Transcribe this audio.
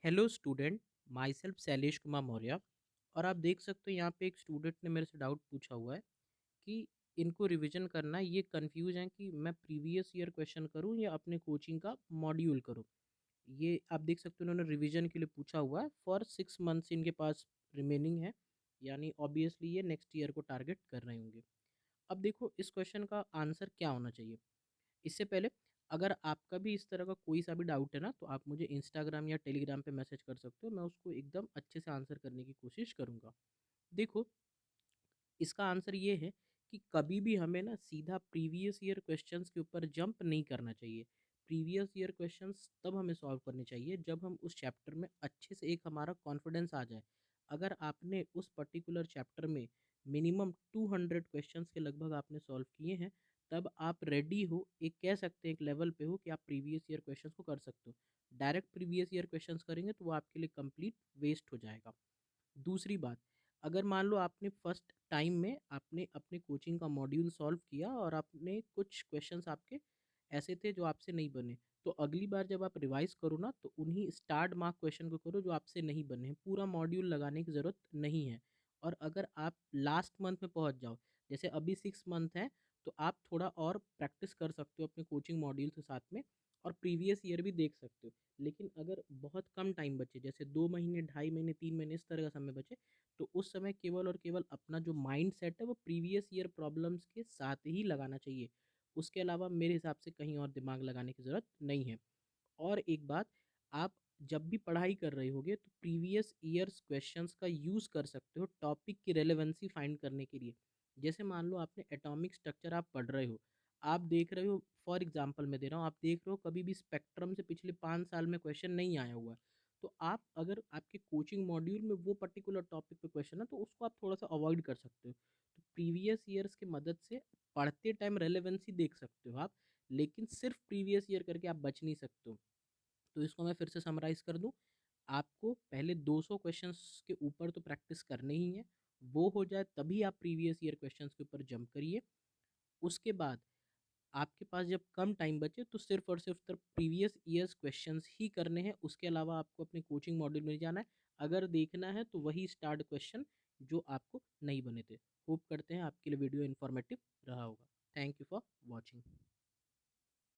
Hello student, my self Shailesh Kumar Maurya. और आप देख सकते हो यहाँ पे एक स्टूडेंट ने मेरे से डाउट पूछा हुआ है कि इनको रिवीजन करना है। ये कंफ्यूज हैं कि मैं प्रीवियस ईयर क्वेश्चन करूँ या अपने कोचिंग का मॉड्यूल करूँ। ये आप देख सकते हो उन्होंने रिवीजन के लिए पूछा हुआ है। फॉर 6 मंथ्स इनके पास रिमेनिंग है, यानी ऑब्वियसली ये नेक्स्ट ईयर को टारगेट कर रहे होंगे। अब देखो इस क्वेश्चन का आंसर क्या होना चाहिए। इससे पहले अगर आपका भी इस तरह का कोई सा भी डाउट है ना, तो आप मुझे इंस्टाग्राम या टेलीग्राम पे मैसेज कर सकते हो। मैं उसको एकदम अच्छे से आंसर करने की कोशिश करूँगा। देखो, इसका आंसर ये है कि कभी भी हमें ना सीधा प्रीवियस ईयर क्वेश्चंस के ऊपर जंप नहीं करना चाहिए। प्रीवियस ईयर क्वेश्चंस तब हमें सॉल्व करने चाहिए जब हम उस चैप्टर में अच्छे से एक हमारा कॉन्फिडेंस आ जाए। अगर आपने उस पर्टिकुलर चैप्टर में मिनिमम 200 क्वेश्चंस के लगभग आपने सॉल्व किए हैं, तब आप रेडी हो, एक कह सकते हैं एक लेवल पे हो कि आप प्रीवियस ईयर क्वेश्चंस को कर सकते हो। डायरेक्ट प्रीवियस ईयर क्वेश्चंस करेंगे तो वो आपके लिए कंप्लीट वेस्ट हो जाएगा। दूसरी बात, अगर मान लो आपने फर्स्ट टाइम में आपने अपने कोचिंग का मॉड्यूल सॉल्व किया और आपने कुछ क्वेश्चंस आपके ऐसे थे जो आपसे नहीं बने, तो अगली बार जब आप रिवाइज करो ना, तो उन्हीं स्टार्ट मार्क क्वेश्चन को करो जो आपसे नहीं बने हैं। पूरा मॉड्यूल लगाने की ज़रूरत नहीं है। और अगर आप लास्ट मंथ में पहुंच जाओ, जैसे अभी 6 मंथ है, तो आप थोड़ा और प्रैक्टिस कर सकते हो अपने कोचिंग मॉड्यूल के साथ में, और प्रीवियस ईयर भी देख सकते हो। लेकिन अगर बहुत कम टाइम बचे, जैसे 2 महीने, 2.5 महीने, 3 महीने, इस तरह का समय बचे, तो उस समय केवल और केवल अपना जो माइंड सेट है वो प्रीवियस ईयर प्रॉब्लम्स के साथ ही लगाना चाहिए। उसके अलावा मेरे हिसाब से कहीं और दिमाग लगाने की ज़रूरत नहीं है। और एक बात, आप जब भी पढ़ाई कर रहे होगे तो प्रीवियस ईयर्स क्वेश्चंस का यूज़ कर सकते हो टॉपिक की रेलेवेंसी फाइंड करने के लिए। जैसे मान लो आपने एटॉमिक स्ट्रक्चर आप पढ़ रहे हो, आप देख रहे हो, फॉर एग्जांपल मैं दे रहा हूँ, आप देख रहे हो कभी भी स्पेक्ट्रम से पिछले 5 साल में क्वेश्चन नहीं आया हुआ है। तो आप अगर आपके कोचिंग मॉड्यूल में वो पर्टिकुलर टॉपिक पे क्वेश्चन है, तो उसको आप थोड़ा सा अवॉइड कर सकते हो। तो प्रीवियस ईयर्स की मदद से पढ़ते टाइम रेलेवेंसी देख सकते हो आप, लेकिन सिर्फ प्रीवियस ईयर करके आप बच नहीं सकते हो। तो इसको मैं फिर से समराइज़ कर दूँ, आपको पहले 200 क्वेश्चंस के ऊपर तो प्रैक्टिस करनी ही है। वो हो जाए तभी आप प्रीवियस ईयर क्वेश्चंस के ऊपर जंप करिए। उसके बाद आपके पास जब कम टाइम बचे तो सिर्फ़ और सिर्फ प्रीवियस ईयर्स क्वेश्चंस ही करने हैं। उसके अलावा आपको अपने कोचिंग मॉड्यूल में जाना है। अगर देखना है तो वही स्टार्ट क्वेश्चन जो आपको नहीं बने थे। होप करते हैं आपके लिए वीडियो इन्फॉर्मेटिव रहा होगा। Thank you for watching.